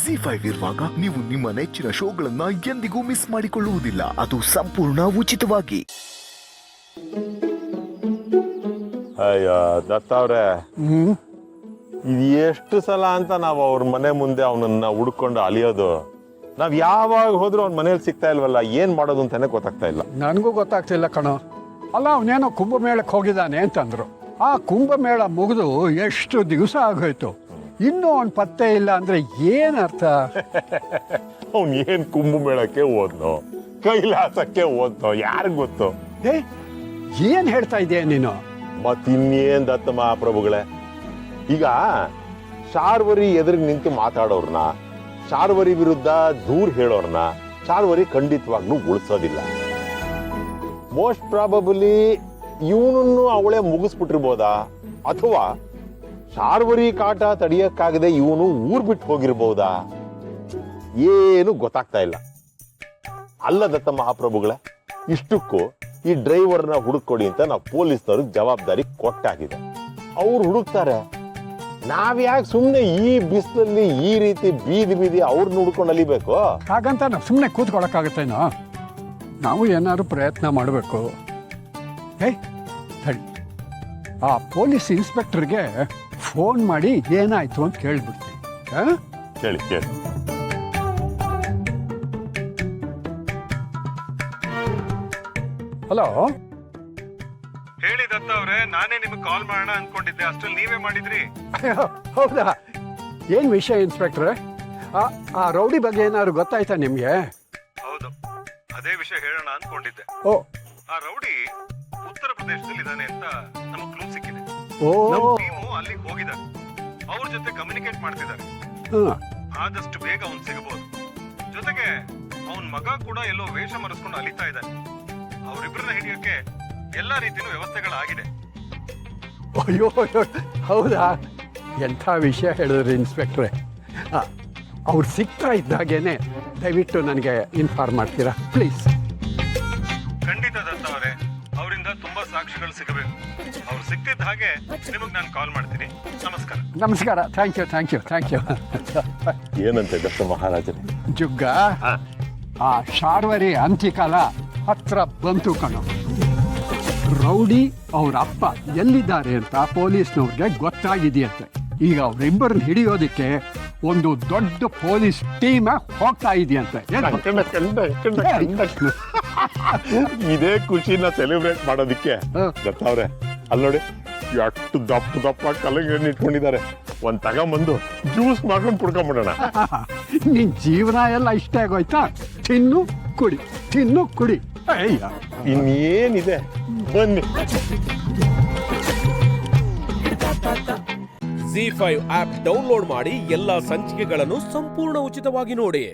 ZEE5 ಇರುವಾಗ ನೀವು ನಿಮ್ಮ ನೆಚ್ಚಿನ ಶೋಗಳನ್ನ ಎಂದಿಗೂ ಮಿಸ್ ಮಾಡಿಕೊಳ್ಳುವುದಿಲ್ಲ. ಅದು ಸಂಪೂರ್ಣ ಉಚಿತವಾಗಿ. ಅಯ್ಯ ದತ್ತ ಅವ್ರೆ, ಇದು ಎಷ್ಟು ಸಲ ಅಂತ ನಾವು ಅವ್ರ ಮನೆ ಮುಂದೆ ಅವನನ್ನ ಹುಡ್ಕೊಂಡು ಅಲಿಯೋದು. ನಾವ್ ಯಾವಾಗ ಹೋದ್ರು ಅವ್ನ ಮನೇಲಿ ಸಿಗ್ತಾ ಇಲ್ವಲ್ಲ, ಏನ್ ಮಾಡೋದು ಅಂತಾನೆ ಗೊತ್ತಾಗ್ತಾ ಇಲ್ಲ. ನನಗೂ ಗೊತ್ತಾಗ್ತಿಲ್ಲ ಕಣೋ. ಅಲ್ಲ, ಅವನೇನೋ ಕುಂಭಮೇಳಕ್ಕೆ ಹೋಗಿದ್ದಾನೆ ಅಂತಂದ್ರು. ಆ ಕುಂಭಮೇಳ ಮುಗಿದು ಎಷ್ಟು ದಿವಸ ಆಗೋಯ್ತು, ಇನ್ನೂ ಅವ್ನ ಪತ್ತೆ ಇಲ್ಲ ಅಂದ್ರೆ ಏನ್ ಅರ್ಥ? ಅವ್ನ್ ಏನ್ ಕುಂಭಮೇಳಕ್ಕೆ ಹೋದ್ನೋ, ಕೈಲಾಸಕ್ಕೆ ಹೋದ್ನೋ, ಯಾರಿಗ್ ಗೊತ್ತು? ಏನ್ ಹೇಳ್ತಾ ಇದೀಯ ನೀನು? ಮತ್ತಿನ್ನೇನ್ ದತ್ತ ಮಹಾಪ್ರಭುಗಳೇ, ಈಗ ಶಾರ್ವರಿ ಎದುರಿಗೆ ನಿಂತು ಮಾತಾಡೋರ್ನ, ಶಾರ್ವರಿ ವಿರುದ್ಧ ದೂರ್ ಹೇಳೋರ್ನ ಶಾರ್ವರಿ ಖಂಡಿತವಾಗ್ಲೂ ಉಳಿಸೋದಿಲ್ಲ. ಮೋಸ್ಟ್ ಪ್ರಾಬಬಲಿ ಇವನನ್ನು ಅವಳೇ ಮುಗಿಸ್ಬಿಟ್ಟಿರ್ಬೋದಾ, ಅಥವಾ ಶಾರ್ವರಿ ಕಾಟ ತಡಿಯಕ್ಕಾಗದೆ ಇವನು ಊರ್ ಬಿಟ್ಟು ಹೋಗಿರ್ಬೋದಾ, ಏನು ಗೊತ್ತಾಗ್ತಾ ಇಲ್ಲ. ಅಲ್ಲ ದತ್ತ ಮಹಾಪ್ರಭುಗಳೇ, ಇಷ್ಟಕ್ಕೂ ಈ ಡ್ರೈವರ್ನ ಹುಡುಕೊಡಿ ಅಂತ ನಾವು ಪೊಲೀಸ್ನವ್ರಿಗೆ ಜವಾಬ್ದಾರಿ ಕೊಟ್ಟಾಗಿದೆ. ಅವ್ರು ಹುಡುಕ್ತಾರೆ. ನಾವ್ಯಾಕೆ ಸುಮ್ನೆ ಈ ಬಿಸಿಲಲ್ಲಿ ಈ ರೀತಿ ಬೀದಿ ಅವ್ರನ್ನ ಹುಡ್ಕೊಂಡು ಅಲಿಬೇಕು? ಹಾಗಂತ ನಾವು ಸುಮ್ಮನೆ ಕೂತ್ಕೊಳಕ್ಕಾಗತ್ತೇನೋ? ನಾವು ಏನಾದ್ರು ಪ್ರಯತ್ನ ಮಾಡಬೇಕು. ಆ ಪೊಲೀಸ್ ಇನ್ಸ್ಪೆಕ್ಟರ್ಗೆ ಫೋನ್ ಮಾಡಿ ಏನಾಯ್ತು ಅಂತ ಕೇಳ್ಬಿಡ್ತೀನಿ. ಕೇಳಿ. ಹಲೋ, ಹೇಳಿ ದತ್ತ ಅವ್ರೆ, ನಾನೇ ನಿಮಗೆ ಕಾಲ್ ಮಾಡೋಣ ಅನ್ಕೊಂಡಿದ್ದೆ, ಅಷ್ಟ್ರಲ್ಲಿ ನೀವೇ ಮಾಡಿದ್ರಿ. ಹೌದಾ? ಏನ್ ವಿಷಯ ಇನ್ಸ್ಪೆಕ್ಟ್ರೆ? ಆ ರೌಡಿ ಬಗ್ಗೆ ಏನಾದ್ರು ಗೊತ್ತಾಯ್ತಾ ನಿಮ್ಗೆ? ಹೌದು, ಅದೇ ವಿಷಯ ಹೇಳೋಣ ಅನ್ಕೊಂಡಿದ್ದೆ. ಓ, ಆ ರೌಡಿ ಉತ್ತರ ಪ್ರದೇಶದಲ್ಲಿ ಇದ್ದಾನೆ ಅಂತ ನಮಗೆ ಕ್ಲೂ ಸಿಕ್ಕಿದೆ. ಓ, ನಮ್ಮ ಟೀಮು ಅಲ್ಲಿಗೆ ಹೋಗಿದ್ದಾರೆ, ಅವ್ರ ಜೊತೆ ಕಮ್ಯುನಿಕೇಟ್ ಮಾಡ್ತಿದ್ದಾರೆ. ಆದಷ್ಟು ಬೇಗ ಅವನ್ ಸಿಗಬಹುದು. ಜೊತೆಗೆ ಅವನ್ ಮಗ ಕೂಡ ಎಲ್ಲೋ ವೇಷ ಮರೆಸ್ಕೊಂಡು ಅಲಿತಾ ಇದ್ದಾನೆ. ಅವರಿಬ್ಬರನ್ನ ಹಿಡಿಯೋಕೆ ಎಲ್ಲಾ ರೀತಿಯೂ ವ್ಯವಸ್ಥೆಗಳಾಗಿದೆ. ಅಯ್ಯೋ, ಹೌದಾ? ಎಂಥ ವಿಷಯ ಹೇಳಿದ್ರಿ ಇನ್ಸ್ಪೆಕ್ಟ್ರೆ. ಅವ್ರು ಸಿಗ್ತಾ ಇದ್ದಾಗೇನೆ ದಯವಿಟ್ಟು ನನಗೆ ಇನ್ಫಾರ್ಮ್ ಮಾಡ್ತೀರಾ ಪ್ಲೀಸ್? ಖಂಡಿತ ದತ್ತ ಅವರೇ, ಅವರಿಂದ ತುಂಬಾ ಸಾಕ್ಷಿಗಳು ಸಿಗಬೇಕು. ಅವ್ರು ಸಿಕ್ತಿದ್ದ ಹಾಗೆ ನಿಮಗೆ ನಾನು ಕಾಲ್ ಮಾಡ್ತೀನಿ. ನಮಸ್ಕಾರ. ನಮಸ್ಕಾರ. Thank you. ಏನಂತೆ ದತ್ತ ಮಹಾರಾಜರೇ? ಜುಗ್ಗ, ಆ ಶಾರ್ವರಿ ಅಂತ್ಯಕಾಲ ಹತ್ರ ಬಂತು ಕಣೋ. ರೌಡಿ ಅವ್ರ ಅಪ್ಪ ಎಲ್ಲಿದ್ದಾರೆ ಅಂತ ಪೊಲೀಸ್ನವ್ರಿಗೆ ಗೊತ್ತಾಗಿದೆಯಂತೆ. ಈಗ ಅವರಿಬ್ಬರನ್ನ ಹಿಡಿಯೋದಕ್ಕೆ ಒಂದು ದೊಡ್ಡ ಪೊಲೀಸ್ ಟೀಮ್ ಹೋಗ್ತಾ ಇದೆಯಂತೆ. ಇದೇ ಖುಷಿನ ಸೆಲೆಬ್ರೇಟ್ ಮಾಡೋದಿಕ್ಕೆ ದತ್ತ ಅವ್ರೆ, ಅಲ್ಲಿ ನೋಡಿ ಎಷ್ಟು ದಪ್ಪ ಕಲ್ಲಂಗಡಿ ಇಟ್ಕೊಂಡಿದ್ದಾರೆ. ಒಂದ್ ತಗೊಂಬಂದು ಜ್ಯೂಸ್ ಮಾಡ್ಕೊಂಡು ಕುಡ್ಕೊಂಡ್ಬಿಡೋಣ. ನಿನ್ ಜೀವನ ಎಲ್ಲ ಇಷ್ಟ ಆಗೋಯ್ತಾ? ತಿನ್ನು ಕುಡಿ. ಇನ್ನೇನಿದೆ, ಬನ್ನಿ. ZEE5 ಆಪ್ ಡೌನ್ಲೋಡ್ ಮಾಡಿ ಎಲ್ಲಾ ಸಂಚಿಕೆಗಳನ್ನು ಸಂಪೂರ್ಣ ಉಚಿತವಾಗಿ ನೋಡಿ.